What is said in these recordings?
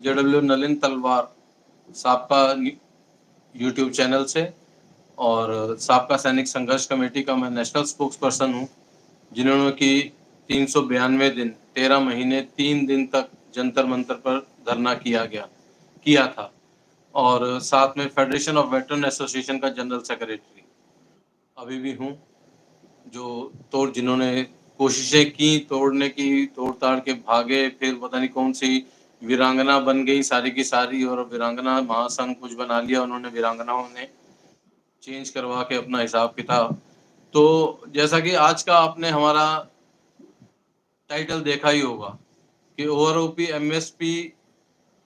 JW Nalin तलवार साबका YouTube channel से और साबका सैनिक संघर्ष कमेटी का मैं नेशनल स्पोक्स पर्सन हूँ, जिन्होंने कि 392 दिन 13 महीने 3 दिन तक जंतर मंतर पर धरना किया था और साथ में फेडरेशन ऑफ वेटरन एसोसिएशन का जनरल सेक्रेटरी अभी भी हूँ, जो जिन्होंने कोशिशें की तोड़ने की, तोड़ ताड़ के भागे, फिर पता नहीं कौन सी वीरांगना बन गई सारी की सारी और वीरांगना महासंघ कुछ बना लिया उन्होंने, वीरांगनाओं ने चेंज करवा के अपना हिसाब किताब। तो जैसा कि आज का आपने हमारा टाइटल देखा ही होगा कि ओआरओपी एमएसपी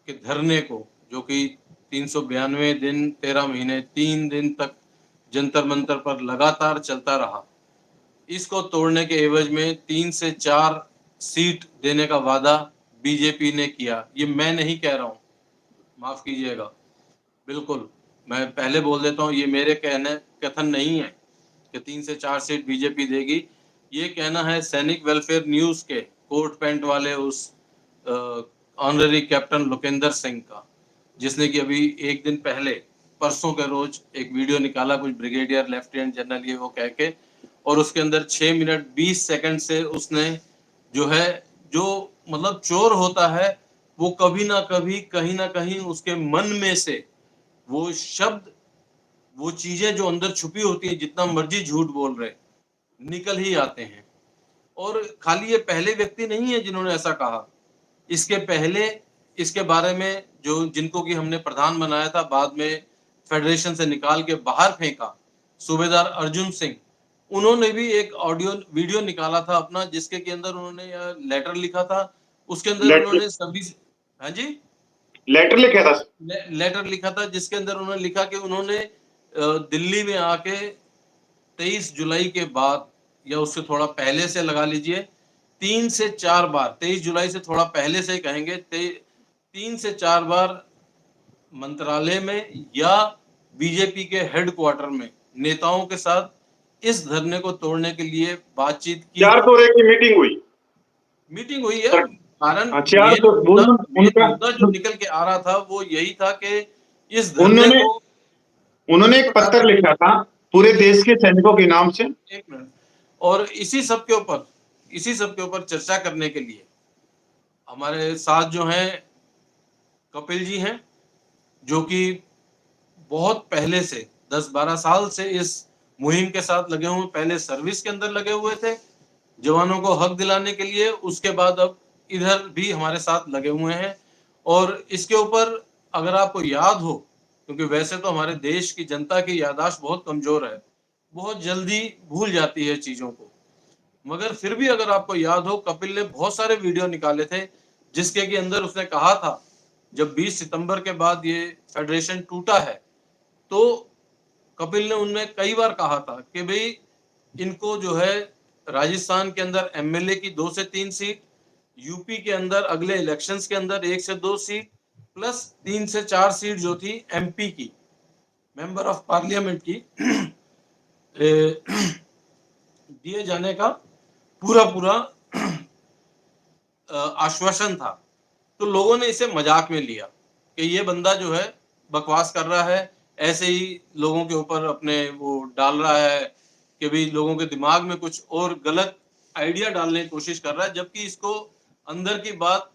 के धरने को, जो कि 392 दिन 13 महीने 3 दिन तक जंतर मंतर पर लगातार चलता रहा, इसको तोड़ने के एवज में 3 से 4 सीट देने का वादा बीजेपी ने किया। ये मैं नहीं कह रहा हूँ, माफ कीजिएगा, बिल्कुल मैं पहले बोल देता हूँ, ये मेरे कथन नहीं है कि 3 से 4 सीट बीजेपी देगी। ये कहना है सैनिक वेलफेयर न्यूज के कोट पैंट वाले उस ऑनररी कैप्टन लोकेंद्र सिंह का, जिसने कि अभी एक दिन पहले परसों के रोज एक वीडियो निकाला कुछ ब्रिगेडियर लेफ्टिनेंट जनरल ये वो कह के, और उसके अंदर 6 मिनट 20 सेकंड से उसने जो है, जो मतलब चोर होता है वो कभी ना कभी कहीं ना कहीं उसके मन में से वो शब्द, वो चीजें जो अंदर छुपी होती है, जितना मर्जी झूठ बोल रहे, निकल ही आते हैं। और खाली ये पहले व्यक्ति नहीं है जिन्होंने ऐसा कहा, इसके पहले इसके बारे में जो जिनको कि हमने प्रधान बनाया था, बाद में फेडरेशन से निकाल के बाहर फेंका, सूबेदार अर्जुन सिंह, उन्होंने भी एक ऑडियो वीडियो निकाला था अपना, जिसके के अंदर उन्होंने लेटर लिखा था, उसके अंदर लेटर उन्होंने सभी, हाँ जी, लेटर लिखा था। लेटर लिखा था जिसके अंदर उन्होंने लिखा कि उन्होंने दिल्ली में आके 23 जुलाई के बाद या उससे थोड़ा पहले से लगा लीजिए 3 से 4 बार, 23 जुलाई से थोड़ा पहले से कहेंगे 3 से 4 बार मंत्रालय में या बीजेपी के हेडक्वार्टर में नेताओं के साथ इस धरने को तोड़ने के लिए बातचीत की। 400 की मीटिंग हुई है। कारण हाँ, 400 मेन उनका मुद्दा जो निकल के आ रहा था वो यही था कि इस धरने उन्होंने को, उन्होंने एक पत्र लिखा था पूरे देश के सैनिकों के नाम से। एक मिनट, और इसी सब के ऊपर चर्चा करने के लिए हमारे साथ जो हैं कपिल जी हैं, जो कि बहुत पहले से 10-12 साल से इस मुहिम के साथ लगे हुए, पहले सर्विस के अंदर लगे हुए थे जवानों को हक दिलाने के लिए, उसके बाद अब इधर भी हमारे साथ लगे हुए हैं। और इसके ऊपर अगर आपको याद हो, क्योंकि वैसे तो हमारे देश की जनता की याददाश्त बहुत कमजोर है, बहुत जल्दी भूल जाती है चीजों को, मगर फिर भी अगर आपको याद हो, कपिल ने बहुत सारे वीडियो निकाले थे जिसके के अंदर उसने कहा था, जब 20 सितंबर के बाद ये फेडरेशन टूटा है, तो कपिल ने उनमें कई बार कहा था कि भाई इनको जो है राजस्थान के अंदर एमएलए की 2 से 3 सीट, यूपी के अंदर अगले इलेक्शंस के अंदर 1 से 2 सीट, प्लस 3 से 4 सीट जो थी एमपी की, मेंबर ऑफ पार्लियामेंट की दिए जाने का पूरा पूरा आश्वासन था। तो लोगों ने इसे मजाक में लिया कि ये बंदा जो है बकवास कर रहा है, ऐसे ही लोगों के ऊपर अपने वो डाल रहा है कि भी लोगों के दिमाग में कुछ और गलत आइडिया डालने की कोशिश कर रहा है, जबकि इसको अंदर की बात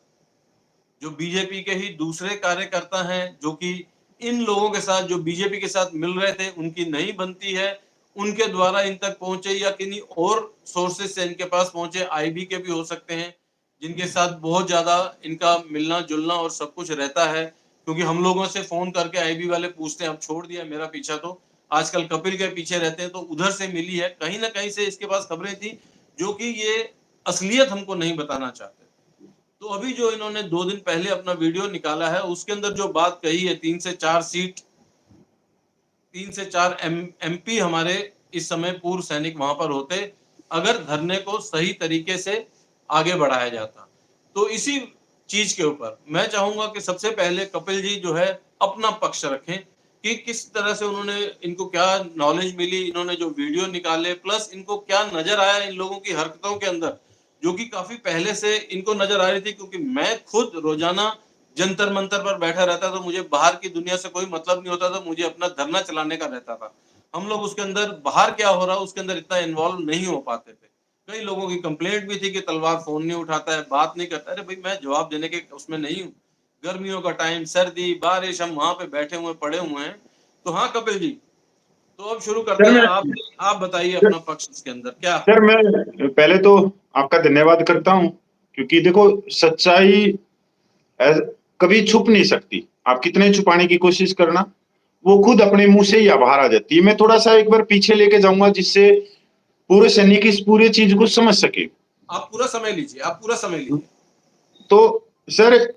जो बीजेपी के ही दूसरे कार्यकर्ता हैं, जो कि इन लोगों के साथ जो बीजेपी के साथ मिल रहे थे उनकी नहीं बनती है, उनके द्वारा इन तक पहुंचे या किन्हीं और सोर्सेस से इनके पास पहुंचे, आईबी के भी हो सकते हैं, जिनके साथ बहुत ज्यादा इनका मिलना जुलना और सब कुछ रहता है, क्योंकि हम लोगों से फोन करके आईबी वाले पूछते हैं, अब छोड़ दिया मेरा पीछा, तो आजकल कपिल के पीछे रहते हैं, तो उधर से मिली है, कहीं ना कहीं से इसके पास खबरें थी, जो कि ये असलियत हमको नहीं बताना चाहते। तो अभी जो इन्होंने 2 दिन पहले अपना वीडियो निकाला है, उसके अंदर जो बात कही है 3 से 4 सीट, 3 से 4 एमपी हमारे इस समय पूर्व सैनिक वहां पर होते, अगर धरने को सही तरीके से आगे बढ़ाया जाता। तो इसी चीज के ऊपर मैं चाहूंगा कि सबसे पहले कपिल जी जो है अपना पक्ष रखें कि किस तरह से उन्होंने, इनको क्या नॉलेज मिली, इन्होंने जो वीडियो निकाले, प्लस इनको क्या नजर आया इन लोगों की हरकतों के अंदर, जो कि काफी पहले से इनको नजर आ रही थी, क्योंकि मैं खुद रोजाना जंतर मंतर पर बैठा रहता तो मुझे बाहर की दुनिया से कोई मतलब नहीं होता था, मुझे अपना धरना चलाने का रहता था। हम लोग उसके अंदर बाहर क्या हो रहा है उसके अंदर इतना इन्वॉल्व नहीं हो पाते थे। कई लोगों की कंप्लेंट भी थी कि तलवार फ़ोन नहीं उठाता है, बात नहीं करता। अरे भाई मैं जवाब देने के उसमें नहीं हूँ। गर्मियों का टाइम, सर्दी, बारिश, हम वहाँ पे बैठे हुए पड़े हुए हैं। तो हाँ, कपिल जी, तो अब शुरू करते सर हैं। मैं आप बताइए सर, अपना पक्ष इसके अंदर क्या? सर मैं पहले तो आपका धन्यवाद करता हूँ, क्योंकि देखो सच्चाई ऐ- कभी छुप नहीं सकती। आप कितने छुपाने की कोशिश करना, वो खुद अपने मुंह से ही बाहर आ जाती है। मैं थोड़ा सा एक बार पीछे लेके जाऊंगा, जिससे पूरे सैनिक इस पूरे चीज को समझ सके। आप पूरा समय लीजिए, आप पूरा समय लीजिए। तो sir,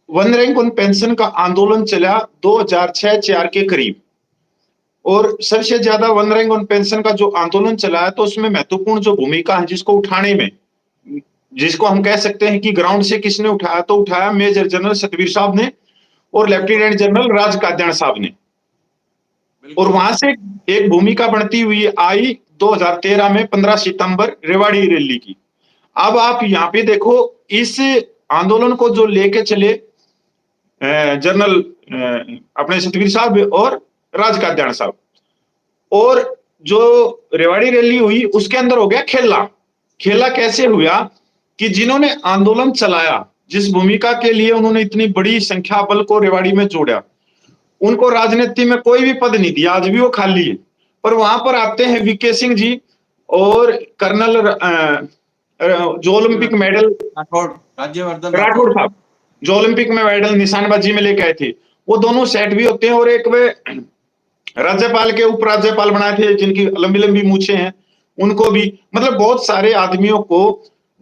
one rank on pension का आंदोलन चला 2006-4 के करीब, और सबसे ज्यादा वन रैंक ऑन पेंशन का जो आंदोलन चला है, तो उसमें महत्वपूर्ण जो भूमिका है जिसको उठाने में, जिसको हम कह सकते हैं कि ग्राउंड से किसने उठाया, तो उठाया मेजर जनरल सतवीर साहब ने और लेफ्टिनेंट जनरल राज काद्याण साहब ने। और बिल्कुल। वहां से एक भूमिका बढ़ती हुई आई 2013 में 15 सितंबर रेवाड़ी रैली की। अब आप यहाँ पे देखो, इस आंदोलन को जो लेके चले जनरल अपने सतवीर साहब और राज काद्याण साहब, और जो रेवाड़ी रैली हुई उसके अंदर हो गया खेला। खेला कैसे हुआ कि जिन्होंने आंदोलन चलाया, जिस भूमिका के लिए उन्होंने इतनी बड़ी संख्या बल को रेवाड़ी में जोड़ा, उनको राजनीति में कोई भी पद नहीं दिया, आज भी वो खाली है। पर वहां पर आते हैं वीके सिंह जी और कर्नल जो ओलंपिक मेडल राठौड़, राज्यवर्धन राठौड़ राठौड़। साहब, जो ओलंपिक में मेडल निशानबाजी में लेके आए थे, वो दोनों सेट भी होते हैं। और एक वे राज्यपाल के उपराज्यपाल बनाए थे जिनकी लंबी लंबी मूछें हैं, उनको भी, मतलब बहुत सारे आदमियों को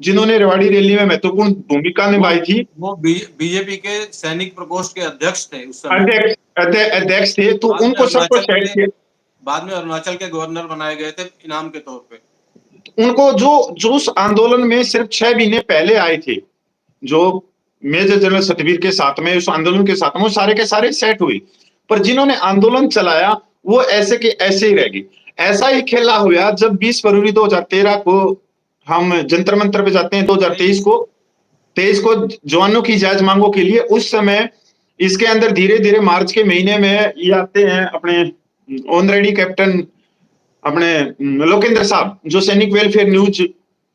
जिन्होंने रेवाड़ी रैली में महत्वपूर्ण भूमिका निभाई थी। वो बीजेपी के सैनिक प्रकोष्ठ के अध्यक्ष थे उस समय। अध्यक्ष अध्यक्ष थे, तो बाद में उनको सबको अरुणाचल सेट के किया। बाद में अरुणाचल के गवर्नर बनाए गए थे इनाम के तौर पे। उनको जो जो उस आंदोलन में सिर्फ 6 महीने पहले आए थे, जो मेजर जनरल सतवीर के साथ में उस आंदोलन के साथ में, वो सारे के सारे सेट हुए। पर जिन्होंने आंदोलन चलाया वो ऐसे के ऐसे ही रह गए। ऐसा ही खेला हुआ जब 20 फरवरी 2013 को हम जंतर मंतर पे जाते हैं, 2023 को 23 को जवानों की जायज मांगों के लिए। उस समय इसके अंदर धीरे धीरे मार्च के महीने में ये आते हैं अपने ऑनरेडी कैप्टन अपने लोकेंद्र साहब, जो सैनिक वेलफेयर न्यूज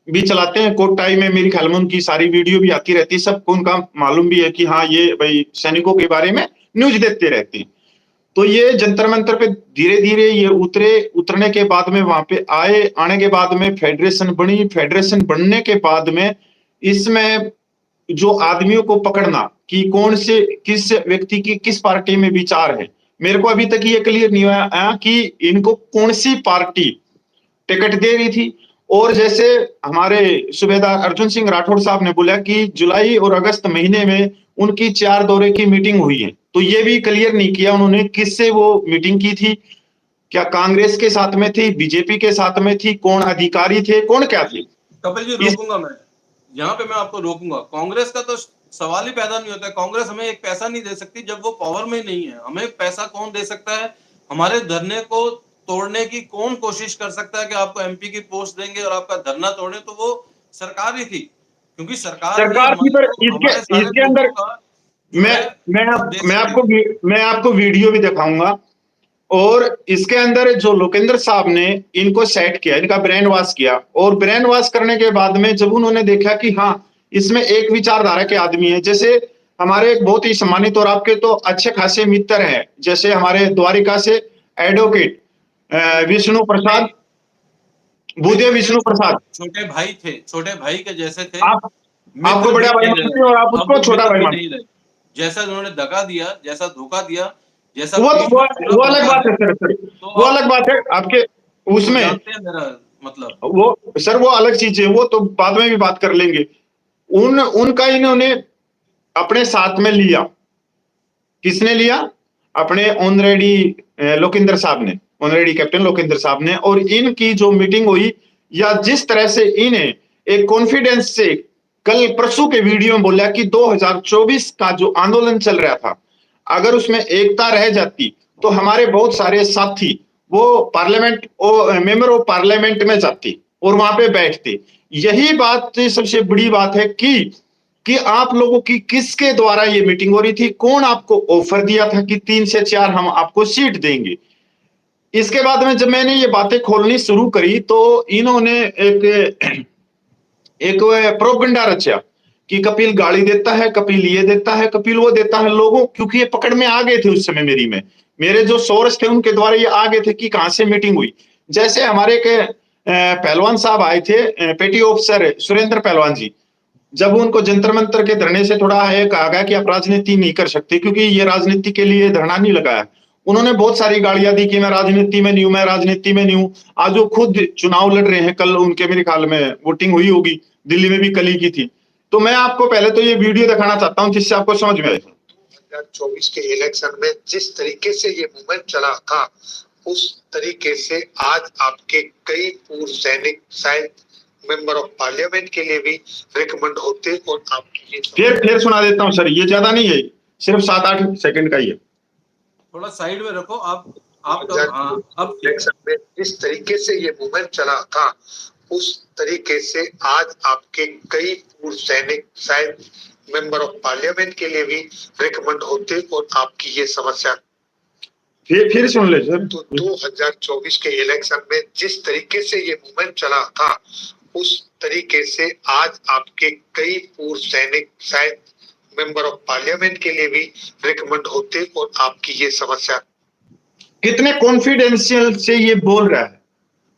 भी चलाते हैं कोटटाई में। मेरी ख्याल में उनकी सारी वीडियो भी आती रहती है, सबको उनका मालूम भी है कि हाँ ये भाई सैनिकों के बारे में न्यूज देते रहते हैं। तो ये जंतर मंतर पे धीरे धीरे ये उतरने के बाद में वहां पे आए, आने के बाद में फेडरेशन बनी। फेडरेशन बनने के बाद में इसमें जो आदमियों को पकड़ना कि कौन से किस व्यक्ति की किस पार्टी में विचार है, मेरे को अभी तक ये क्लियर नहीं हुआ कि इनको कौन सी पार्टी टिकट दे रही थी। और जैसे हमारे सूबेदार अर्जुन सिंह राठौड़ साहब ने बोला कि जुलाई और अगस्त महीने में उनकी 4 दौरे की मीटिंग हुई है, तो ये भी क्लियर नहीं किया उन्होंने किससे वो मीटिंग की थी। क्या कांग्रेस के साथ में थी, बीजेपी के साथ में थी, कौन अधिकारी थे, कौन क्या थे। कपिल जी, इस रोकूंगा मैं यहाँ पे, मैं आपको रोकूंगा। कांग्रेस का तो सवाल ही पैदा नहीं होता है। कांग्रेस हमें एक पैसा नहीं दे सकती जब वो पावर में नहीं है। हमें पैसा कौन दे सकता है? हमारे धरने को तोड़ने की कौन कोशिश कर सकता है कि आपको एमपी की पोस्ट देंगे और आपका धरना तोड़े? तो वो सरकार ही थी, क्योंकि सरकार ही सरकार की, पर हमारे इसके सारे इसके मुद्दों अंदर का जो मैं है मैं वो आप, देख रही है। मैं आपको वीडियो भी दिखाऊंगा। और इसके अंदर जो लोकेंद्र साहब ने इनको सेट किया, इनका ब्रेन वॉश किया, और ब्रेन वॉश करने के बाद में जब उन्होंने देखा कि हाँ इसमें एक विचारधारा के आदमी है, जैसे हमारे एक बहुत ही सम्मानित और आपके तो अच्छे खासे मित्र हैं, जैसे हमारे द्वारिका से एडवोकेट विष्णु प्रसाद, भूदेव मेरे विष्णु प्रसाद। छोटे भाई थे, छोटे भाई के जैसे थे। आप आपको मित्र भी बड़ा भाई नहीं रहे, मानते हैं और आप अब उसको वो छोटा मित्र भाई भी मानते नहीं रहे। जैसा उन्होंने दगा दिया, जैसा धोखा दिया, जैसा हैं। पीठ में पूरा वो अलग पीटा बात है, है सर, तो वो आप अलग बात है आपके तो उसमें। जानते हैं मेरा मतलब। वो सर वो अलग चीज है, वो तो बाद में भी बात कर लेंगे। उनका इन्होंने अपने साथ में लिया। किसने लिया? अपने ऑनरेडी लोकेंद्र साहब ने, ऑनरेडी कैप्टन लोकेंद्र साहब ने। और इनकी जो मीटिंग हुई, या जिस तरह से इन्हें एक कॉन्फिडेंस से कल परसों के वीडियो में बोला कि 2024 का जो आंदोलन चल रहा था, अगर उसमें एकता रह जाती तो हमारे बहुत सारे साथी वो पार्लियामेंट मेंबर ऑफ पार्लियामेंट में जाते और वहां पे बैठते। यही बात सबसे बड़ी बात है कि कि आप लोगों की किसके द्वारा ये मीटिंग हो रही थी, कौन आपको ऑफर दिया था कि 3 से 4 हम आपको सीट देंगे। इसके बाद में जब मैंने ये बातें खोलनी शुरू करी तो इन्होंने एक एक प्रोपेगेंडा रचा कि कपिल गाली देता है, कपिल ये देता है, कपिल वो देता है लोगों, क्योंकि ये पकड़ में आ गए थे उस समय मेरे जो सोर्स थे उनके द्वारा ये आ गए थे कि कहां से मीटिंग हुई। जैसे हमारे के पहलवान साहब आए थे, पेटी ऑफिसर सुरेंद्र पहलवान जी, जब उनको जंतर मंतर के धरने से थोड़ा है कहा गया कि आप राजनीति नहीं कर सकते क्योंकि ये राजनीति के लिए धरना नहीं लगाया, उन्होंने बहुत सारी गालियां दी कि मैं राजनीति में नहीं हूं, मैं राजनीति में नहीं हूं। आज वो खुद चुनाव लड़ रहे हैं, कल उनके मेरे ख्याल में वोटिंग हुई होगी, दिल्ली में भी कल ही की थी। तो मैं आपको पहले तो ये वीडियो दिखाना चाहता हूं जिससे आपको समझ में आए। 2024 के इलेक्शन में जिस तरीके से ये मूवमेंट चला था, उस तरीके से आज आपके कई पूर्व सैनिक शायद मेंबर ऑफ पार्लियामेंट के लिए भी रिकमेंड होते और आपकी ये फिर सुना देता हूं सर, ये ज्यादा नहीं है, सिर्फ 7-8 सेकंड का ही है। थोड़ा साइड में रखो आप अब इलेक्शन में जिस तरीके से ये मूवमेंट चला था, उस तरीके से आज आपके कई पूर्व सैनिक शायद मेंबर ऑफ पार्लियामेंट के लिए भी रिकमेंड होते और आपकी ये समस्या फिर सुन ले सर। तो 2024 के इलेक्शन में जिस तरीके से ये मूवमेंट चला था, उस तरीके से आज आपके कई पूर्व सैनिक शायद मेंबर ऑफ पार्लियामेंट के लिए भी रिकमेंड होते और आपकी ये समस्या। कितने कॉन्फिडेंशियल से ये बोल रहा है,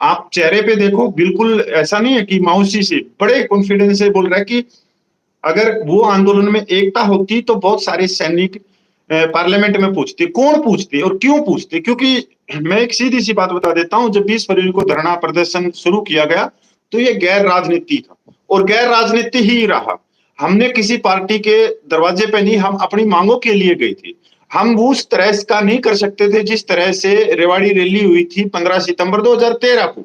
आप चेहरे पे देखो, बिल्कुल ऐसा नहीं है कि मायूसी से, बड़े कॉन्फिडेंस से बोल रहा है कि अगर वो आंदोलन में एकता होती तो बहुत सारे सैनिक पार्लियामेंट में पूछते। कौन पूछते और क्यों पूछते? क्योंकि मैं एक सीधी सी बात बता देता हूं, जब 20 फरवरी को धरना प्रदर्शन शुरू किया गया तो ये गैर राजनीति था और गैर राजनीति ही रहा। हमने किसी पार्टी के दरवाजे पे नहीं, हम अपनी मांगों के लिए गए थे। हम उस तरह का नहीं कर सकते थे जिस तरह से रेवाड़ी रैली हुई थी 15 सितंबर 2013 को।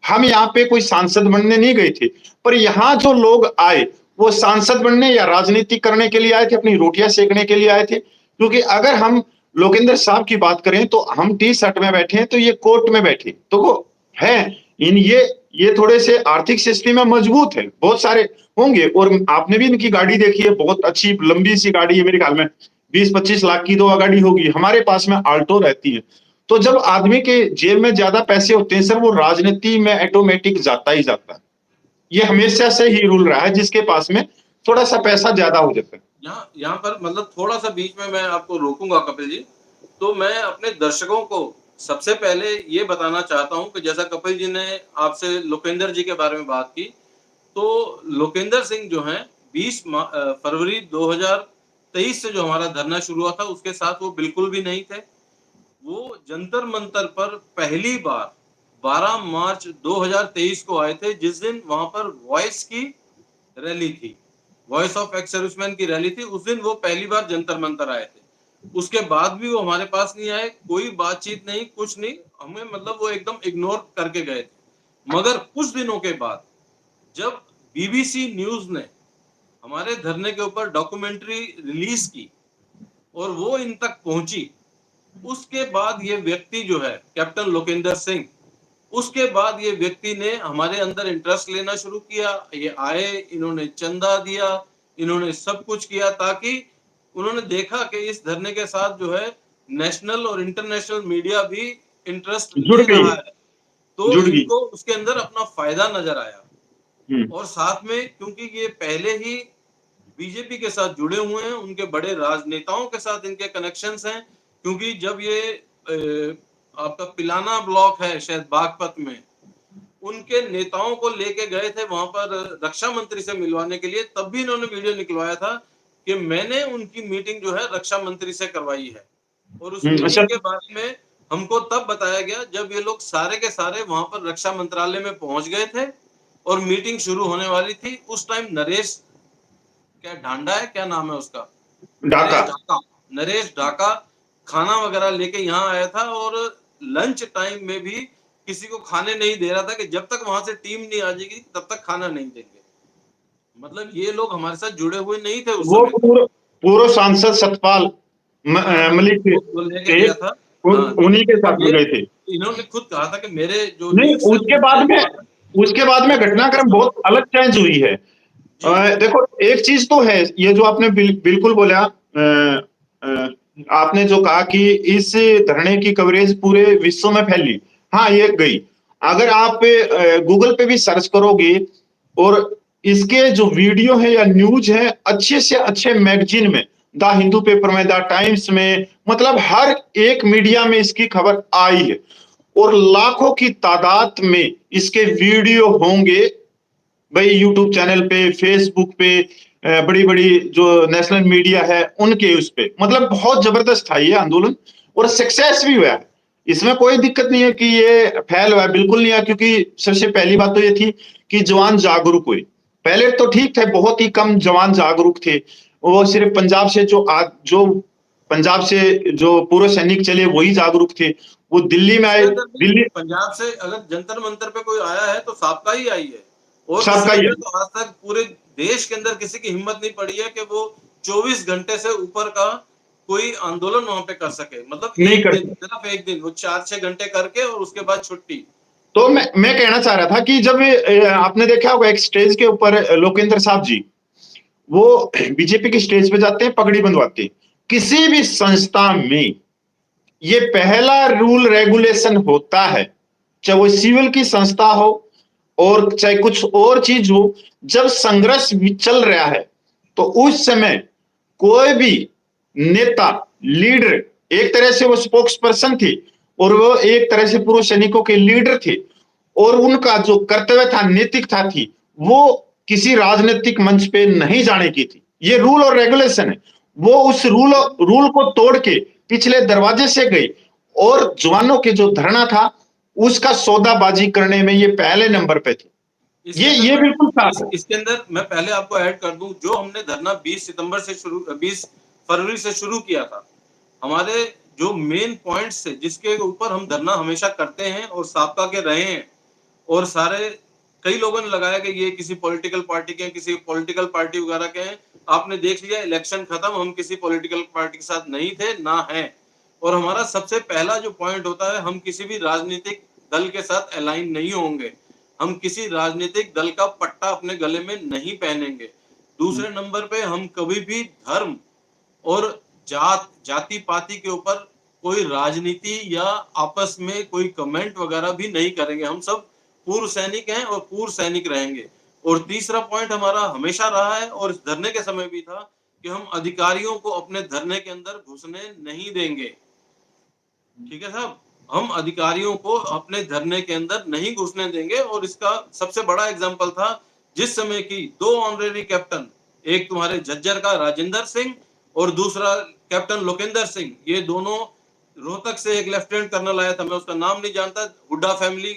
हम यहाँ पे कोई सांसद बनने नहीं गए थे, पर यहाँ जो लोग आए वो सांसद बनने या राजनीति करने के लिए आए थे, अपनी रोटियां सेकने के लिए आए थे। क्योंकि अगर हम लोकेंद्र साहब की बात करें तो हम टी शर्ट में बैठे हैं, तो ये कोर्ट में बैठे तो वो है इन ये थोड़े से आर्थिक स्थिति में मजबूत है, बहुत सारे होंगे। और आपने भी इनकी गाड़ी देखी है, बहुत अच्छी लंबी सी गाड़ी है, मेरे ख्याल में 20-25 लाख की तो गाड़ी होगी। हमारे पास में आल्टो रहती है। तो जब आदमी के जेब में ज्यादा पैसे होते हैं सर, वो राजनीति में ऑटोमेटिक जाता ही जाता है। ये हमेशा से ही रूल रहा है, जिसके पास में थोड़ा सा पैसा ज्यादा हो जाता है। यहाँ पर मतलब थोड़ा सा बीच में मैं आपको रोकूंगा कपिल जी। तो मैं अपने दर्शकों को सबसे पहले ये बताना चाहता हूं कि जैसा कपिल जी ने आपसे लोकेंद्र जी के बारे में बात की, तो लोकेंद्र सिंह जो हैं 20 फरवरी 2023 से जो हमारा धरना शुरू हुआ था उसके साथ वो बिल्कुल भी नहीं थे। वो जंतर मंतर पर पहली बार 12 मार्च 2023 को आए थे, जिस दिन वहां पर वॉइस की रैली थी, वॉइस ऑफ एक्स सर्विसमैन की रैली थी। उस दिन वो पहली बार जंतर मंतर आए थे। उसके बाद भी वो हमारे पास नहीं आए, कोई बातचीत नहीं, कुछ नहीं, हमें मतलब वो एकदम इग्नोर करके गए थे। मगर कुछ दिनों के बाद जब बीबीसी न्यूज ने हमारे धरने के ऊपर डॉक्यूमेंट्री रिलीज की और वो इन तक पहुंची, उसके बाद ये व्यक्ति जो है कैप्टन लोकेंद्र सिंह, उसके बाद ये व्यक्ति ने हमारे अंदर इंटरेस्ट लेना शुरू किया। ये आए, इन्होंने चंदा दिया, इन्होंने सब कुछ किया, ताकि उन्होंने देखा कि इस धरने के साथ जो है नेशनल और इंटरनेशनल मीडिया भी इंटरेस्ट ले रहा है, तो इनको उसके अंदर अपना फायदा नजर आया। और साथ में क्योंकि ये पहले ही बीजेपी के साथ जुड़े हुए हैं, उनके बड़े राजनेताओं के साथ इनके कनेक्शंस हैं। क्योंकि जब ये आपका पिलाना ब्लॉक है शायद बागपत में, उनके नेताओं को लेके गए थे वहां पर रक्षा मंत्री से मिलवाने के लिए, तब भी इन्होंने वीडियो निकलवाया था कि मैंने उनकी मीटिंग जो है रक्षा मंत्री से करवाई है। और उस मीटिंग के बारे में हमको तब बताया गया जब ये लोग सारे के सारे वहां पर रक्षा मंत्रालय में पहुंच गए थे और मीटिंग शुरू होने वाली थी। उस टाइम नरेश क्या ढांडा है, क्या नाम है उसका, नरेश ढाका खाना वगैरह लेके यहाँ आया था और लंच टाइम में भी किसी को खाने नहीं दे रहा था कि जब तक वहां से टीम नहीं आ जाएगी तब तक खाना नहीं देंगे। मतलब ये लोग हमारे साथ जुड़े हुए नहीं थे उस समय। पूर्व सांसद सतपाल मलिक लेके था, उन्हीं के साथ गए थे। इन्होंने खुद कहा था कि मेरे जो नहीं, उसके बाद में घटनाक्रम बहुत अलग चेंज हुई है। देखो एक चीज तो है, ये जो आपने बिल्कुल बोला, आपने जो कहा कि इस धरने की कवरेज पूरे विश्व में फैली। हाँ, ये गई। अगर आप गूगल पे भी सर्च करोगे और इसके जो वीडियो है या न्यूज है, अच्छे से अच्छे मैगजीन में, द हिंदू पेपर में, द टाइम्स में, मतलब हर एक मीडिया में इसकी खबर आई है। और लाखों की तादाद में इसके वीडियो होंगे भाई, यूट्यूब चैनल पे, फेसबुक पे, बड़ी बड़ी जो नेशनल मीडिया है उनके उस पे, मतलब बहुत जबरदस्त था ये आंदोलन और सक्सेस भी हुआ है। इसमें कोई दिक्कत नहीं है कि ये फैल हुआ है, बिल्कुल नहीं है, क्योंकि सबसे पहली बात तो ये थी कि जवान जागरूक हुए। पहले तो ठीक थे, बहुत ही कम जवान जागरूक थे। वो सिर्फ पंजाब से जो पंजाब से जो पूर्व सैनिक चले वही जागरूक थे। वो दिल्ली में आए, दिल्ली पंजाब से अगर जंतर मंतर पे कोई आया है तो साबका ही आई है, और सबका उसमें ही से तो आज तक पूरे देश के अंदर किसी की हिम्मत नहीं पड़ी है कि वो 24 घंटे से ऊपर का कोई आंदोलन वहां पे कर सके। मतलब नहीं एक कर दिन, सिर्फ एक दिन वो 4-6 घंटे करके और उसके बाद छुट्टी। तो मैं कहना चाह रहा था कि जब आपने देखा होगा एक स्टेज के ऊपर लोकेंद्र साहब जी, वो बीजेपी के स्टेज पे जाते हैं, पगड़ी बंधवाते हैं। किसी भी संस्था में ये पहला रूल रेगुलेशन होता है, चाहे वो सिविल की संस्था हो और चाहे कुछ और चीज हो, जब संघर्ष भी चल रहा है तो उस समय कोई भी नेता, लीडर, एक तरह से वो स्पोक्स पर्सन थे और वो एक तरह से पूर्व सैनिकों के लीडर थे, और उनका जो कर्तव्य था, नैतिकता थी, वो किसी राजनीतिक मंच पे नहीं जाने की थी। ये रूल और रेगुलेशन है। वो उस रूल को तोड़ के पिछले दरवाजे से गई और जवानों के जो धरना था उसका सौदाबाजी करने में ये पहले नंबर पे थे। ये बिल्कुल साफ है। इसके अंदर मैं पहले आपको ऐड कर दूं, जो हमने धरना 20 फरवरी से शुरू किया था, हमारे जो मेन पॉइंट्स थे जिसके ऊपर हम धरना हमेशा करते हैं और साबका के रहे हैं, और सारे कई लोगों ने लगाया कि ये किसी पॉलिटिकल पार्टी के हैं, किसी पॉलिटिकल पार्टी वगैरह के हैं। आपने देख लिया, इलेक्शन खत्म, हम किसी पॉलिटिकल पार्टी के साथ नहीं थे, ना है। और हमारा सबसे पहला जो पॉइंट होता है, हम किसी भी राजनीतिक दल के साथ अलाइन नहीं होंगे, हम किसी राजनीतिक दल का पट्टा अपने गले में नहीं पहनेंगे। दूसरे नंबर पे हम कभी भी धर्म और जाति पाति के ऊपर कोई राजनीति या आपस में कोई कमेंट वगैरह भी नहीं करेंगे। हम सब पूर्व सैनिक हैं और पूर्व सैनिक रहेंगे। और तीसरा पॉइंट हमारा हमेशा रहा है और इस धरने के समय भी था कि हम अधिकारियों को अपने धरने के अंदर घुसने नहीं देंगे। ठीक है साहब, हम अधिकारियों को अपने धरने के अंदर नहीं घुसने देंगे। और इसका सबसे बड़ा एग्जांपल था जिस समय की 2 ऑनरेरी कैप्टन, एक तुम्हारे झज्जर का राजेंद्र सिंह और दूसरा कैप्टन लोकेंद्र सिंह, ये दोनों रोहतक से एक लेफ्टिनेंट कर्नल आया था, मैं उसका नाम नहीं जानता, हुड्डा फैमिली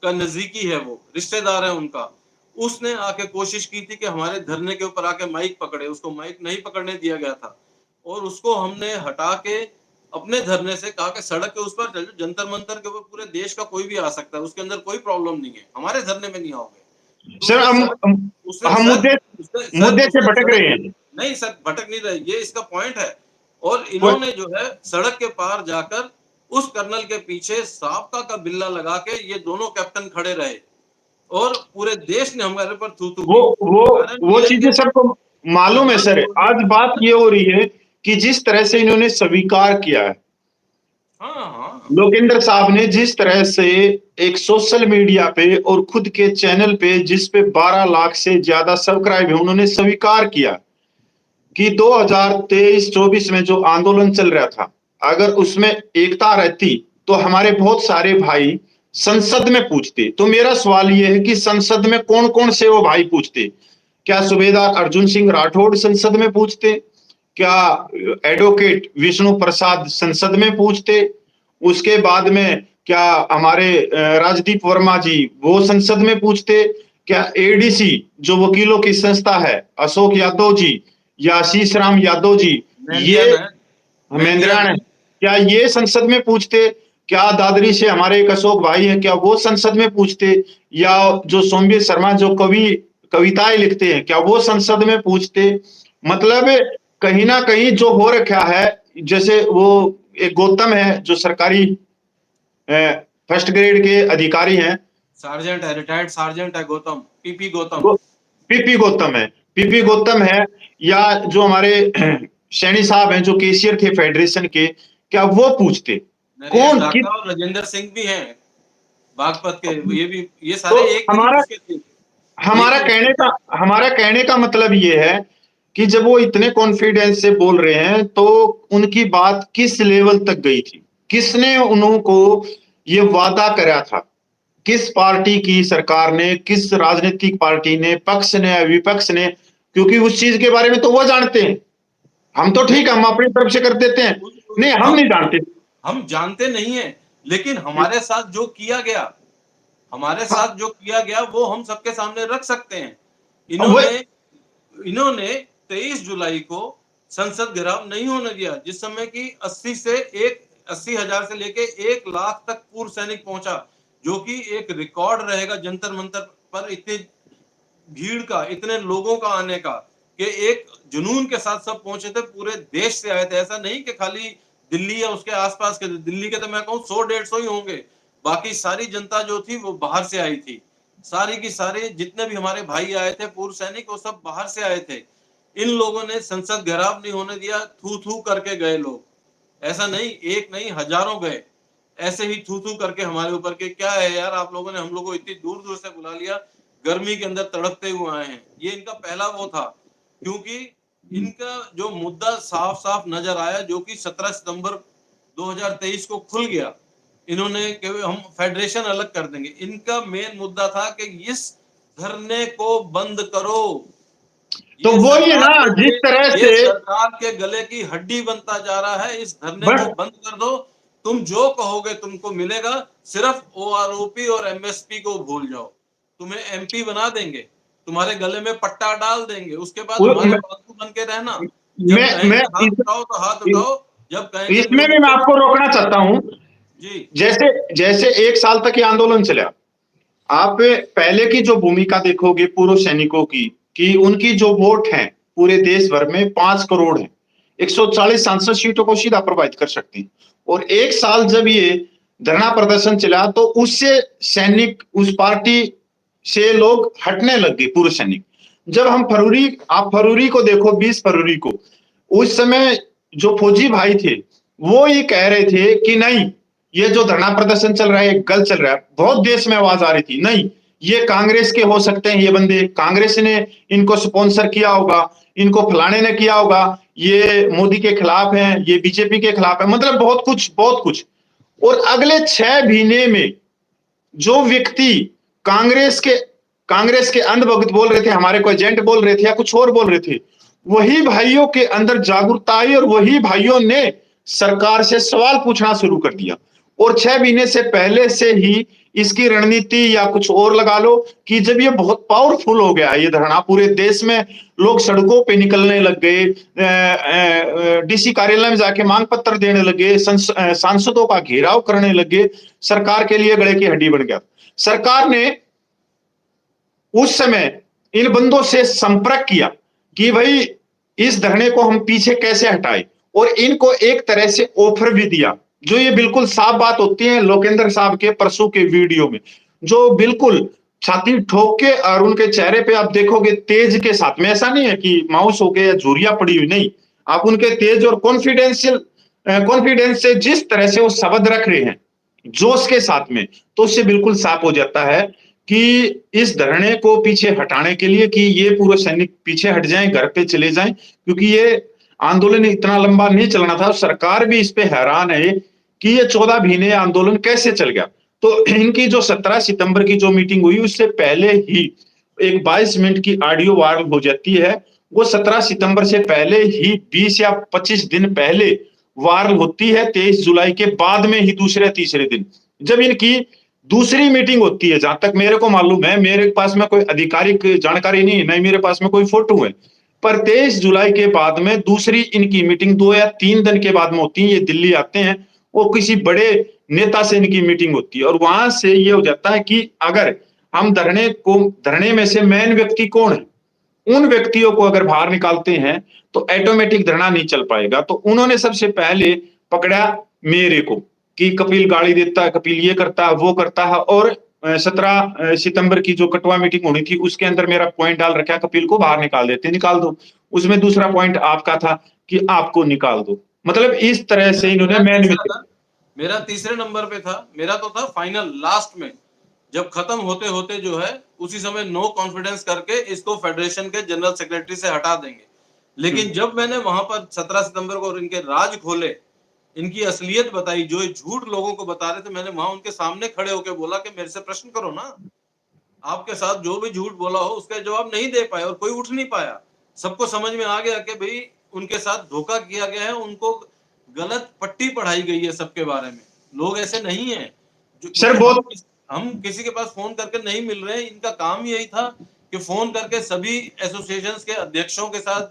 का नजदीकी है, वो रिश्तेदार है उनका। उसने आके कोशिश की थी कि हमारे धरने के ऊपर आके माइक पकड़े, उसको माइक नहीं पकड़ने दिया गया था और उसको हमने हटा के अपने धरने से कहा कि सड़क के उस पर चल जाओ, जंतर मंतर के ऊपर पूरे देश का कोई भी आ सकता है, उसके अंदर कोई प्रॉब्लम नहीं है, हमारे धरने में नहीं आओगे। तो सर उसने हम मुद्दे से भटक रहे हैं। नहीं सर, भटक नहीं रहे, ये इसका पॉइंट है। और इन्होंने जो है सड़क के पार जाकर उस कर्नल के पीछे साबका का बिल्ला लगा के ये दोनों कैप्टन खड़े रहे और पूरे देश ने हमारे पर थू थू वो चीजें सबको मालूम है सर। आज बात ये हो रही है कि जिस तरह से इन्होंने स्वीकार किया है, लोकेंद्र साहब ने जिस तरह से एक सोशल मीडिया पे और खुद के चैनल पे, जिस पे 12 लाख से ज्यादा सब्सक्राइब है, उन्होंने स्वीकार किया कि 2023-24 में जो आंदोलन चल रहा था, अगर उसमें एकता रहती तो हमारे बहुत सारे भाई संसद में पूछते। तो मेरा सवाल यह है कि संसद में कौन कौन से वो भाई पूछते? क्या सूबेदार अर्जुन सिंह राठौड़ संसद में पूछते? क्या एडवोकेट विष्णु प्रसाद संसद में पूछते? उसके बाद में क्या हमारे राजदीप वर्मा जी वो संसद में पूछते? क्या एडीसी जो वकीलों की संस्था है, अशोक यादव जी या आशीष राम यादव जी, ये महेंद्रन है, क्या ये संसद में पूछते? क्या दादरी से हमारे एक अशोक भाई है, क्या वो संसद में पूछते? या जो सोमवीर शर्मा जो कविताएं लिखते हैं, क्या वो संसद में पूछते? मतलब कहीं ना कहीं जो हो रखा है, जैसे वो एक गौतम है जो सरकारी फर्स्ट ग्रेड के अधिकारी हैं, सार्जेंट है, रिटायर्ड सार्जेंट है गौतम, पीपी गौतम है, पीपी गौतम है, या जो हमारे सैनी साहब हैं जो केशियर थे फेडरेशन के, क्या वो पूछते नरेश कौन ढाका किस? और राजेंद्र सिंह भी हैं बागपत के, ये भी, ये तो सारे एक ही हमारा उसके थे, एक हमारा ही कहने उसके का थे। हमारा कहने का मतलब ये है कि जब वो इतने कॉन्फिडेंस से बोल रहे हैं तो उनकी बात किस लेवल तक गई थी? किसने उनको ये वादा करा था? किस पार्टी की सरकार ने, किस राजनीतिक पार्टी ने, पक्ष ने, विपक्ष ने? क्योंकि उस चीज के बारे में तो वो जानते हैं। हम तो ठीक है, हम अपनी तरफ से कर देते हैं। नहीं, हम नहीं जानते। हम जानते नहीं है, लेकिन हमारे साथ जो किया गया, हमारे हाँ, साथ जो किया गया वो हम सबके सामने रख सकते हैं। वो इन्होंने 23 जुलाई को संसद घेराव नहीं होने दिया, जिस समय की 80,000 से लेके 1 लाख तक पूर्व सैनिक पहुंचा, जो कि एक रिकॉर्ड रहेगा जंतर मंतर पर इतनी भीड़ का, इतने लोगों का आने का, कि एक जुनून के साथ सब पहुंचे थे, पूरे देश से आए थे। ऐसा नहीं कि खाली दिल्ली या उसके आसपास के, दिल्ली के तो मैं कहूँ 100-150 ही होंगे, बाकी सारी जनता जो थी वो बाहर से आई थी। सारी की सारी जितने भी हमारे भाई आए थे पूर्व सैनिक, वो सब बाहर से आए थे। इन लोगों ने संसद घेराव नहीं होने दिया, थू थू करके गए लोग। ऐसा नहीं, एक नहीं हजारों गए, ऐसे ही थू थू करके हमारे ऊपर के, क्या है यार आप लोगों ने हम लोगों को इतनी दूर दूर से बुला लिया, गर्मी के अंदर तड़पते हुए आए हैं। ये इनका पहला वो था, क्योंकि इनका जो मुद्दा साफ साफ नजर आया, जो कि 17 सितंबर 2023 को खुल गया। इन्होंने कि हम फेडरेशन अलग कर देंगे, इनका मेन मुद्दा था कि इस धरने को बंद करो। तो ये वही है सरकार ना, के जिस लिए, तरह ये से सरकार के गले की हड्डी बनता जा रहा है। इस धरने बस को बंद कर दो, तुम जो कहोगे तुमको मिलेगा। सिर्फ ओआरओपी और एमएसपी को भूल जाओ, तुम्हें एमपी बना देंगे, तुम्हारे गले में पट्टा डाल देंगे, उसके बाद वो हमारे बाजू बन के रहना। जब मैं कहेंगे हाथ उठाओ तो हाथ उठाओ, जब कहेंगे इसमें भी म्यूजिक मैं के, आपको रोकना चाहता हूं। जी जैसे जैसे 1 साल तक ये आंदोलन चला, आप पहले की जो भूमिका देखोगे पूर्व सैनिकों की, कि उनकी जो वोट है पूरे देश भर में 5 करोड़ है, 140 सांसद सीटों को सीधा प्रभावित कर सकती है। और 1 साल जब ये धरना प्रदर्शन चला तो उससे सैनिक, उस पार्टी से लोग हटने लग गए पूर्व सैनिक। जब हम फरवरी, आप फरवरी को देखो, 20 फरवरी को, उस समय जो फौजी भाई थे वो ये कह रहे थे कि नहीं, ये जो धरना प्रदर्शन चल रहा है गलत चल रहा है। बहुत देश में आवाज आ रही थी, नहीं ये कांग्रेस के हो सकते हैं, ये बंदे कांग्रेस ने इनको स्पॉन्सर किया होगा, इनको फलाने ने किया होगा, ये मोदी के खिलाफ हैं, ये बीजेपी के खिलाफ है, मतलब बहुत कुछ बहुत कुछ। और अगले 6 महीने में जो व्यक्ति कांग्रेस के कांग्रेस के अंधभक्त बोल रहे थे, हमारे को एजेंट बोल रहे थे या कुछ और बोल रहे थे, वही भाइयों के अंदर जागरूकता आई और वही भाइयों ने सरकार से सवाल पूछना शुरू कर दिया। और 6 महीने से पहले से ही इसकी रणनीति या कुछ और लगा लो कि जब ये बहुत पावरफुल हो गया ये धरना पूरे देश में, लोग सड़कों पे निकलने लग गए, डीसी कार्यालय में जाके मांग पत्र देने लगे, सांसदों का घेराव करने लगे, सरकार के लिए गले की हड्डी बन गया। सरकार ने उस समय इन बंदों से संपर्क किया कि भाई इस धरने को हम पीछे कैसे हटाए, और इनको एक तरह से ऑफर भी दिया, जो ये बिल्कुल साफ बात होती है लोकेंद्र साहब के परसों के वीडियो में, जो बिल्कुल छाती ठोक के, और उनके चेहरे पे आप देखोगे तेज के साथ में, ऐसा नहीं है कि माउस हो गया या झुर्रियां पड़ी हुई, नहीं, आप उनके तेज और कॉन्फिडेंस से जिस तरह से वो शब्द रख रहे हैं जोश के साथ में, तो उससे बिल्कुल साफ हो जाता है कि इस धरने को पीछे हटाने के लिए, कि ये पूरे सैनिक पीछे हट जाएं, घर पे चले जाएं, क्योंकि ये आंदोलन इतना लंबा नहीं चलना था। सरकार भी इस पे हैरान है कि ये 14 महीने आंदोलन कैसे चल गया। तो इनकी जो 17 सितंबर की जो मीटिंग हुई उससे पहले ही एक 22 मिनट की ऑडियो वायरल हो जाती है। वो 17 सितंबर से पहले ही 20 या 25 दिन पहले वायरल होती है, 23 जुलाई के बाद में ही दूसरे तीसरे दिन, जब इनकी दूसरी मीटिंग होती है। जहां तक मेरे को मालूम है, मेरे पास में कोई आधिकारिक जानकारी नहीं है, नहीं मेरे पास में कोई फोटो है, पर 23 जुलाई के बाद में दूसरी इनकी मीटिंग 2 या 3 दिन के बाद में होती है। ये दिल्ली आते हैं, वो किसी बड़े नेता से इनकी मीटिंग होती है, और वहां से ये हो जाता है कि अगर हम धरने में से मेन व्यक्ति कौन है, उन व्यक्तियों को अगर बाहर निकालते हैं तो ऑटोमेटिक धरना नहीं चल पाएगा। तो उन्होंने सबसे पहले पकड़ा मेरे को, कि कपिल गाली देता है, कपिल ये करता है वो करता है, और 17 सितंबर की जो कटवा मीटिंग होनी थी उसके अंदर मेरा पॉइंट डाल रखा, कपिल को बाहर निकाल देते, निकाल दो। उसमें दूसरा पॉइंट आपका था कि आपको निकाल दो। मतलब इस तरह से इन्होंने मेरा तीसरे नंबर पे था, मेरा तो था फाइनल लास्ट में, जब खत्म होते होते जो है उसी समय नो कॉन्फिडेंस करके इसको फेडरेशन के जनरल सेक्रेटरी से हटा देंगे। लेकिन जब मैंने वहां पर 17 सितंबर को इनके राज खोले, इनकी असलियत बताई, जो झूठ लोगों को बता रहे थे, मैंने वहां उनके सामने खड़े होकर बोला कि मेरे से प्रश्न करो ना, आपके साथ जो भी झूठ बोला हो उसका जवाब नहीं दे पाए और कोई उठ नहीं पाया। सबको समझ में आ गया कि भाई उनके साथ धोखा किया गया है, उनको गलत पट्टी पढ़ाई गई है सबके बारे में। लोग ऐसे नहीं है सर, हम किसी के पास फोन करके नहीं मिल रहे हैं। इनका काम यही था कि फोन करके सभी एसोसिएशंस के अध्यक्षों के साथ,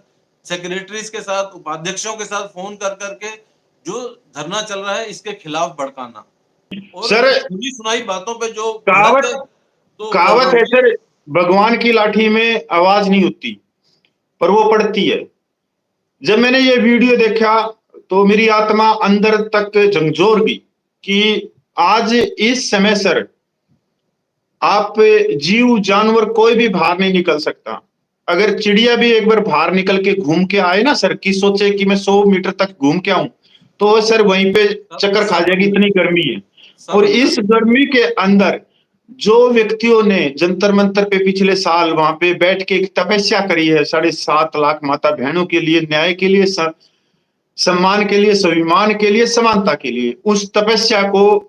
सेक्रेटरीज के साथ, उपाध्यक्षों के साथ फोन कर करके जो धरना चल रहा है इसके खिलाफ भड़काना। और सर, सुनी सुनाई बातों पे जो कहावत है सर, भगवान की लाठी में आवाज नहीं होती पर वो पड़ती है। जब मैंने ये वीडियो देखा तो मेरी आत्मा अंदर तक झंझोर गई कि आज इस समय सर आप जीव जानवर कोई भी बाहर नहीं निकल सकता। अगर चिड़िया भी एक बार बाहर निकल के घूम के आए ना सर, कि सोचे कि मैं 100 मीटर तक घूम के आऊं, तो सर वहीं पे चक्कर खा जाएगी, इतनी गर्मी है। और इस गर्मी के अंदर जो व्यक्तियों ने जंतर मंतर पे पिछले साल वहां पे बैठ के एक तपस्या करी है 7.5 लाख माता बहनों के लिए, न्याय के लिए, सम्मान के लिए, स्वाभिमान के लिए, समानता के लिए, उस तपस्या को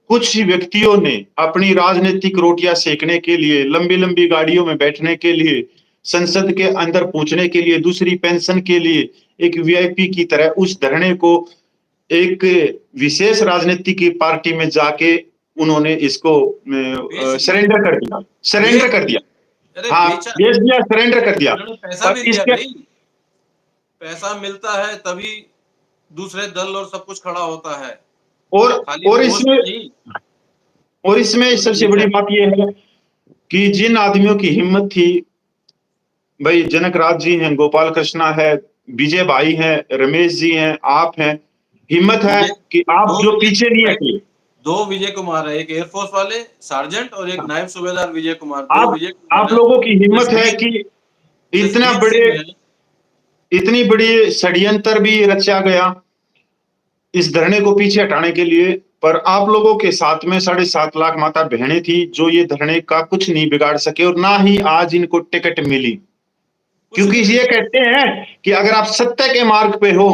कुछ व्यक्तियों ने अपनी राजनीतिक रोटियां सेकने के लिए, लंबी लंबी गाड़ियों में बैठने के लिए, संसद के अंदर पहुंचने के लिए, दूसरी पेंशन के लिए, एक वीआईपी की तरह उस धरने को एक विशेष राजनीतिक पार्टी में जाके उन्होंने इसको सरेंडर कर दिया, सरेंडर कर दिया। हाँ, बेच दिया, सरेंडर कर दिया। पैसा भी दिया भाई, पैसा मिलता है तभी दूसरे दल और सब कुछ खड़ा होता है। और इसमें सबसे बड़ी बात यह है कि जिन आदमियों की हिम्मत थी, भाई जनक राज जी हैं, गोपाल कृष्णा है, विजय भाई हैं, रमेश जी हैं, आप हैं, हिम्मत है कि आप जो पीछे नहीं हटे। 2 विजय कुमार है, एक एयरफोर्स वाले सार्जेंट और एक नायब सूबेदार विजय कुमार। आप लोगों की हिम्मत है कि इतनी बड़ी षड्यंत्र भी रचा गया इस धरने को पीछे हटाने के लिए, पर आप लोगों के साथ में 7.5 लाख माता बहनें थी जो ये धरने का कुछ नहीं बिगाड़ सके, और ना ही आज इनको टिकट मिली। क्योंकि ये कहते हैं कि अगर आप सत्य के मार्ग पे हो,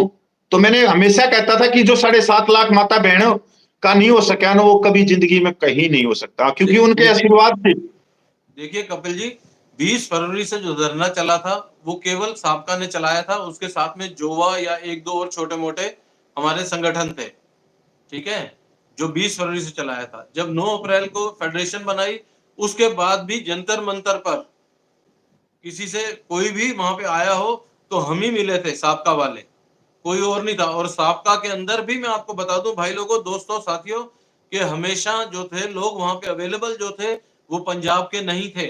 तो मैंने हमेशा कहता था कि जो 7.5 लाख माता बहनों का नहीं हो सका ना, वो कभी जिंदगी में कहीं नहीं हो सकता, क्योंकि उनके आशीर्वाद थे। देखिए कपिल जी, 20 फरवरी से जो धरना चला था वो केवल साबका ने चलाया था, उसके साथ में जोवा या 1-2 और छोटे मोटे हमारे संगठन थे, ठीक है, जो 20 फरवरी से चलाया था। जब 9 अप्रैल को फेडरेशन बनाई, उसके बाद भी जंतर मंतर पर किसी से कोई भी वहां पे आया हो तो हम ही मिले थे, साबका वाले, कोई और नहीं था। और साबका के अंदर भी मैं आपको बता दूं भाई लोगों, दोस्तों, साथियों, कि हमेशा जो थे लोग वहां पे अवेलेबल जो थे वो पंजाब के नहीं थे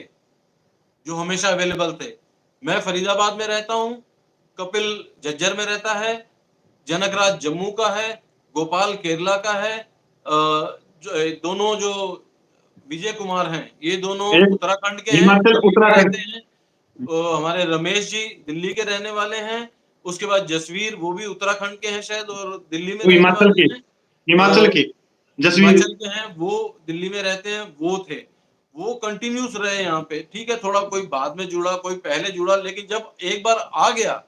जो हमेशा अवेलेबल थे। मैं फरीदाबाद में रहता हूं, कपिल झज्जर में रहता है, जनकराज जम्मू का है, गोपाल केरला का है, दोनों जो विजय कुमार हैं ये दोनों उत्तराखंड के हैं, रहते हैं। हमारे रमेश जी दिल्ली के रहने वाले हैं, उसके बाद जसवीर वो भी उत्तराखंड के हैं शायद और दिल्ली में हिमाचल के जसवीर के हैं, वो दिल्ली में रहते हैं, वो थे, वो कंटिन्यूस रहे यहाँ पे, ठीक है। थोड़ा कोई बाद में जुड़ा, कोई पहले जुड़ा, लेकिन जब एक बार आ गया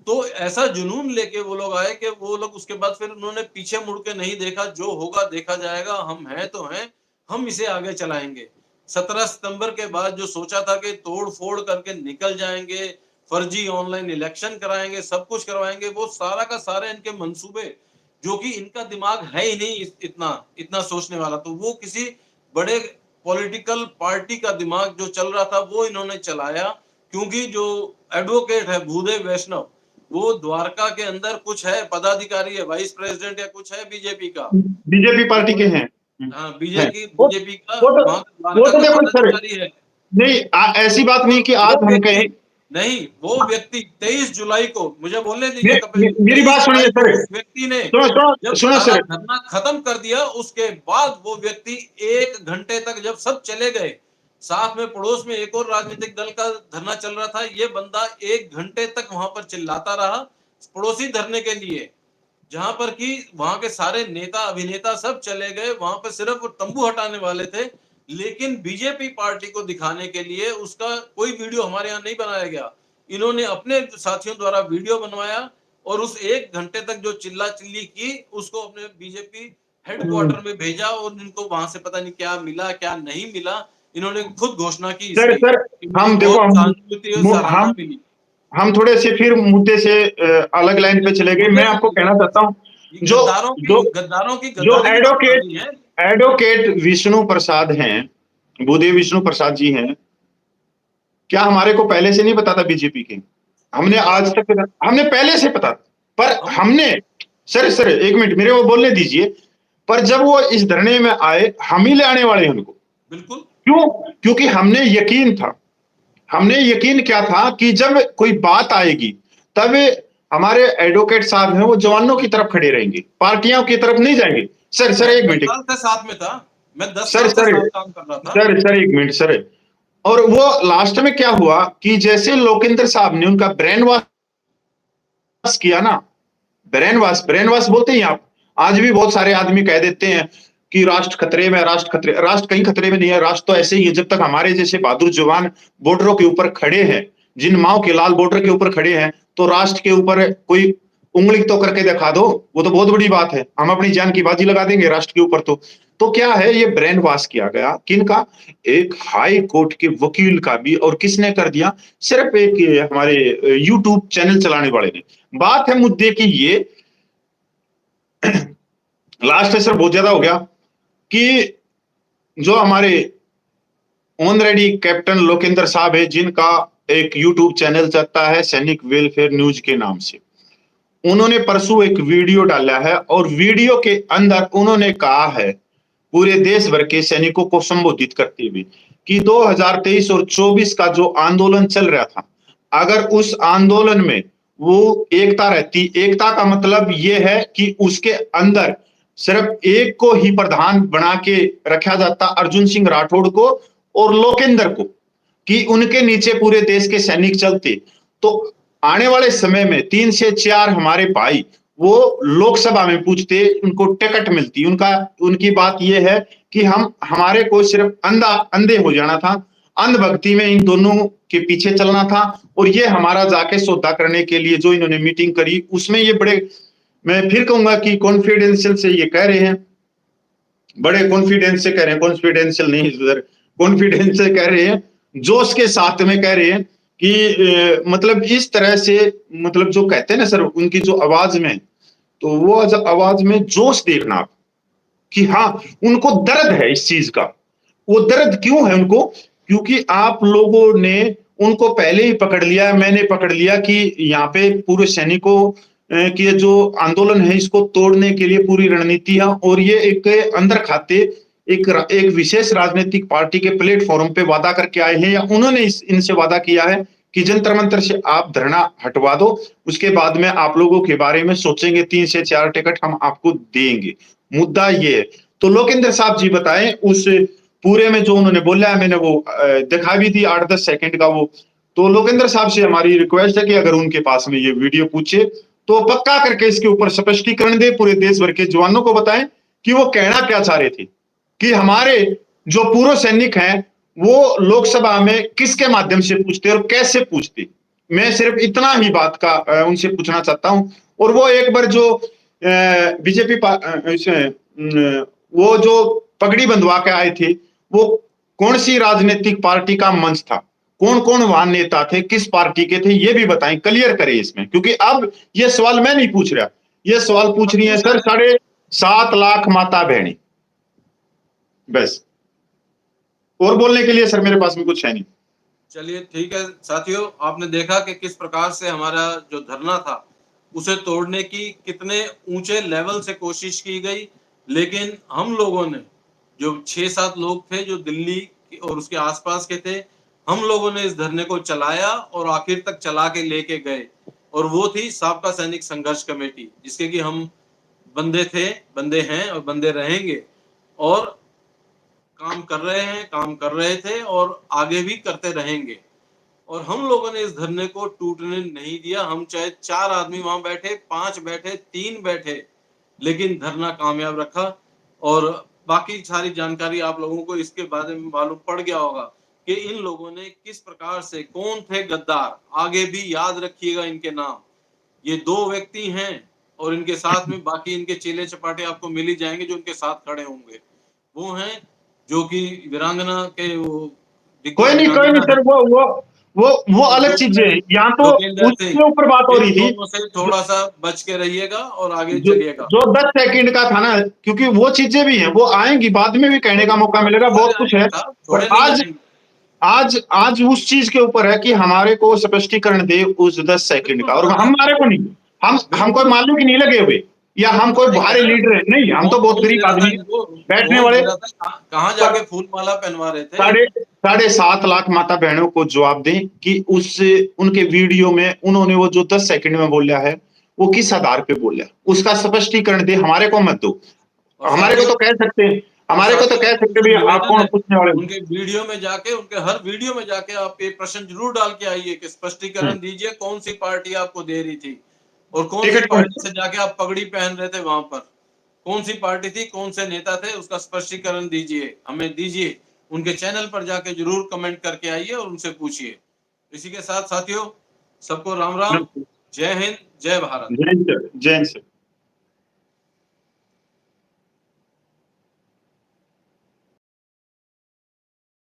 तो ऐसा जुनून लेके वो लोग आए कि वो लोग उसके बाद फिर उन्होंने पीछे मुड़ के नहीं देखा, जो होगा देखा जाएगा, हम हैं तो हैं, हम इसे आगे चलाएंगे। 17 सितंबर के बाद जो सोचा था कि तोड़ फोड़ करके निकल जाएंगे, फर्जी ऑनलाइन इलेक्शन कराएंगे, सब कुछ करवाएंगे, वो सारा का सारे इनके मंसूबे, जो कि इनका दिमाग है ही नहीं इतना सोचने वाला, तो वो किसी बड़े पॉलिटिकल पार्टी का दिमाग जो चल रहा था वो इन्होंने चलाया। क्योंकि जो एडवोकेट है भूदेव वैष्णव, वो द्वारका के अंदर कुछ है, पदाधिकारी है, वाइस प्रेसिडेंट या कुछ है बीजेपी का, बीजेपी पार्टी के हैं। हाँ, बीजेपी का पदाधिकारी है। नहीं, ऐसी बात नहीं कि आज हम कहें, नहीं, वो व्यक्ति 23 जुलाई को, मुझे बोलने दीजिए कपिल जी, मेरी 23 बात सुनिए जुलाई को सर, उस व्यक्ति ने जब सुनो सारा सर, धरना खत्म कर दिया, उसके बाद वो व्यक्ति 1 घंटे तक जब सब चले गए, साथ में पड़ोस में एक और राजनीतिक दल का धरना चल रहा था, ये बंदा 1 घंटे तक वहां पर चिल्लाता रहा पड़ोसी धरने के लिए, जहां पर कि वहां के सारे नेता अभिनेता सब चले गए, वहां पर सिर्फ वो तंबू हटाने वाले थे, लेकिन बीजेपी पार्टी को दिखाने के लिए उसका कोई वीडियो हमारे यहाँ नहीं बनाया गया। इन्होंने अपने साथियों द्वारा वीडियो बनवाया और उस 1 घंटे तक जो चिल्ला-चिल्ली की, उसको अपने बीजेपी हेडक्वार्टर में भेजा और इनको वहां से पता नहीं क्या मिला, क्या नहीं मिला। इन्होंने खुद घोषणा की सर इसकी सर कि मुझे हम देखो, बहुत सहानुभूति और सराहना मिली। हम थोड़े से फिर मुद्दे से अलग लाइन पे चले गए। मैं आपको कहना चाहता हूँ, ये जो जो गद्दारों की जो गद्दारी की बात कर एडवोकेट दी है। एडवोकेट विष्णु प्रसाद हैं, भूदेव विष्णु प्रसाद जी हैं, क्या हमारे को पहले से नहीं पता था बीजेपी के? हमने आज तक, हमने पहले से पता, पर हम हमने, सर एक मिनट मेरे को बोलने दीजिए, पर जब वो इस धरने में आए, हम ही ले आने वाले हैं उनको। बिल्कुल क्यों? क्योंकि हमने यकीन था, हमने यकीन क्या था कि जब कोई बात आएगी, तब हमारे एडवोकेट साहब हैं, वो जवानों की तरफ खड़े रहेंगे, पार्टियों की तरफ नहीं जाएंगे। सर मैं एक 10 मिनट, साल से साथ में था, मैं 10 सर साल से सर साथ काम कर रहा था। सर एक मिनट सर। और वो लास्ट में क्या हुआ कि जैसे लोकेंद्र साहब ने उनका ब्रेन वॉश किया ना, ब्रेन वॉश बोलते हैं आप, आज भी बहुत सारे आदमी कह देते हैं कि राष्ट्र खतरे में, राष्ट्र कहीं खतरे में नहीं है, राष्ट्र तो ऐसे ही है। जब तक हमारे जैसे बहादुर जवान बॉर्डरों के ऊपर खड़े हैं, जिन माओ के लाल बॉर्डर के ऊपर खड़े हैं, तो राष्ट्र के ऊपर कोई उंगली तो करके दिखा दो, वो तो बहुत बड़ी बात है। हम अपनी जान की बाजी लगा देंगे राष्ट्र के ऊपर। तो क्या है, ये ब्रेन वॉश किया गया किनका? एक हाई कोर्ट के वकील का भी। और किसने कर दिया? सिर्फ एक हमारे यूट्यूब चैनल चलाने वाले ने। बात है मुद्दे की ये, लास्ट में सर बहुत ज्यादा हो गया कि जो हमारे ऑनरेडी कैप्टन लोकेंद्र साहब है, जिनका एक यूट्यूब चैनल चलता है सैनिक वेलफेयर न्यूज के नाम से, उन्होंने परसों एक वीडियो डाला है और वीडियो के अंदर उन्होंने कहा है, पूरे देश भर के सैनिकों को संबोधित करते हुए, कि 2023 और 24 का जो आंदोलन चल रहा था, अगर उस आंदोलन में वो एकता रहती, एकता का मतलब ये है कि उसके अंदर सिर्फ एक को ही प्रधान बना के रखा जाता, अर्जुन सिंह राठौड़ को और लोकेंद्र को, कि उनके नीचे पूरे देश के सैनिक चलते, तो आने वाले समय में 3 से 4 हमारे भाई वो लोकसभा में पूछते, उनको टिकट मिलती। उनकी बात ये है कि हमारे को सिर्फ अंधे हो जाना था, अंधभक्ति में इन दोनों के पीछे चलना था। और ये हमारा जाके सौदा करने के लिए जो इन्होंने मीटिंग करी, उसमें ये बड़े, मैं फिर कहूंगा कि कॉन्फिडेंशियल से ये कह रहे हैं, बड़े कॉन्फिडेंस से कह रहे हैं, कॉन्फिडेंशियल नहीं सर, कॉन्फिडेंस से कह रहे हैं, जोश के साथ में कह रहे हैं कि मतलब इस तरह से, मतलब जो कहते हैं ना सर, उनकी जो आवाज में, तो वो आवाज में जोश देखना आप, कि हाँ उनको दर्द है इस चीज का। वो दर्द क्यों है उनको? क्योंकि आप लोगों ने उनको पहले ही पकड़ लिया, मैंने पकड़ लिया कि यहाँ पे पूरे सैनिकों की जो आंदोलन है, इसको तोड़ने के लिए पूरी रणनीति है। और ये एक अंदर खाते एक विशेष राजनीतिक पार्टी के प्लेटफॉर्म पे वादा करके आए हैं, या उन्होंने इनसे वादा किया है कि जंतर मंतर से आप धरना हटवा दो, उसके बाद में आप लोगों के बारे में सोचेंगे, 3 से 4 टिकट हम आपको देंगे। मुद्दा ये है। तो लोकेंद्र साहब जी बताएं, उस पूरे में जो उन्होंने बोला है, मैंने वो दिखा भी दी 8-10 सेकंड का वो। तो लोकेंद्र साहब से हमारी रिक्वेस्ट है कि अगर उनके पास में ये वीडियो पूछे, तो पक्का करके इसके ऊपर स्पष्टीकरण दे, पूरे देश भर के जवानों को बताएं कि वो कहना क्या चाह रहे थे, कि हमारे जो पूर्व सैनिक हैं वो लोकसभा में किसके माध्यम से पूछते और कैसे पूछते। मैं सिर्फ इतना ही बात का उनसे पूछना चाहता हूं। और वो एक बार जो बीजेपी वो जो पगड़ी बंधवा के आए थे, वो कौन सी राजनीतिक पार्टी का मंच था, कौन कौन वहां नेता थे, किस पार्टी के थे, ये भी बताएं, क्लियर करें इसमें। क्योंकि अब ये सवाल मैं नहीं पूछ रहा, ये सवाल पूछ रही है सर 7.5 लाख माता बहनी, बस। और बोलने के लिए सर मेरे पास में कुछ है नहीं। चलिए ठीक है साथियों, आपने देखा कि किस प्रकार से हमारा जो धरना था उसे तोड़ने की कितने ऊंचे लेवल से कोशिश की गई, लेकिन हम लोगों ने, जो 6-7 लोग थे जो दिल्ली और उसके आसपास के थे, हम लोगों ने इस धरने को चलाया और आखिर तक चला के लेके गए, और वो थी साबका सैनिक संघर्ष कमेटी, जिसके कि हम बंदे थे, बंदे हैं और बंदे रहेंगे, और काम कर रहे हैं, काम कर रहे थे और आगे भी करते रहेंगे। और हम लोगों ने इस धरने को टूटने नहीं दिया। हम चाहे 4 आदमी वहां बैठे, 5 बैठे, 3 बैठे, लेकिन धरना कामयाब रखा। और बाकी सारी जानकारी आप लोगों को इसके बारे में मालूम पड़ गया होगा कि इन लोगों ने किस प्रकार से, कौन थे गद्दार, आगे भी याद रखिएगा इनके नाम। ये 2 व्यक्ति हैं और इनके साथ में बाकी इनके चेले चपाटे आपको मिल ही जाएंगे जो उनके साथ खड़े होंगे। वो हैं जो कि वीरांगना के वो कोई नहीं वीरांगना सर, वो अलग चीजें हैं। यहाँ तो जोगिंदर सिंह, उसके ऊपर बात हो रही इन थी। दोनों से थोड़ा सा बच के रहिएगा और आगे जो चलिएगा। जो 10 सेकंड का था ना, क्योंकि वो चीजें भी हैं, वो आएंगी बाद में भी कहने का मौका मिलेगा, बहुत कुछ है। पर थोड़े नहीं आज आएंगे। आज उस चीज के ऊपर है कि हमारे को स्पष्टीकरण दे उस 10 सेकंड का, और हमारे को नहीं, हम कोई मालूम की नहीं लगे हुए, या हम कोई भारी लीडर है नहीं, हम तो बहुत गरीब आदमी बैठने वाले। कहाँ जाके फूल माला पहनवा रहे थे? 7.5 लाख माता बहनों को जवाब दें कि उस उनके वीडियो में उन्होंने वो जो 10 सेकंड में बोला है वो किस आधार पे बोला, उसका स्पष्टीकरण दे। हमारे को मत दो, हमारे को तो कह सकते हैं, हमारे को तो कह सकते भी आप कौन पूछने वाले। उनके वीडियो में जाके, उनके हर वीडियो में जाके आप ये प्रश्न जरूर डाल के आइए कि स्पष्टीकरण दीजिए कौन सी पार्टी आपको दे रही थी और कौन सी पार्टी से जाके आप पगड़ी पहन रहे थे वहां पर, कौन सी पार्टी थी, कौन से नेता थे, उसका स्पष्टीकरण दीजिए, हमें दीजिए। उनके चैनल पर जाके जरूर कमेंट करके आइए और उनसे पूछिए। इसी के साथ साथियों, सबको राम राम, जय हिंद, जय भारत। जय सर, जय सर।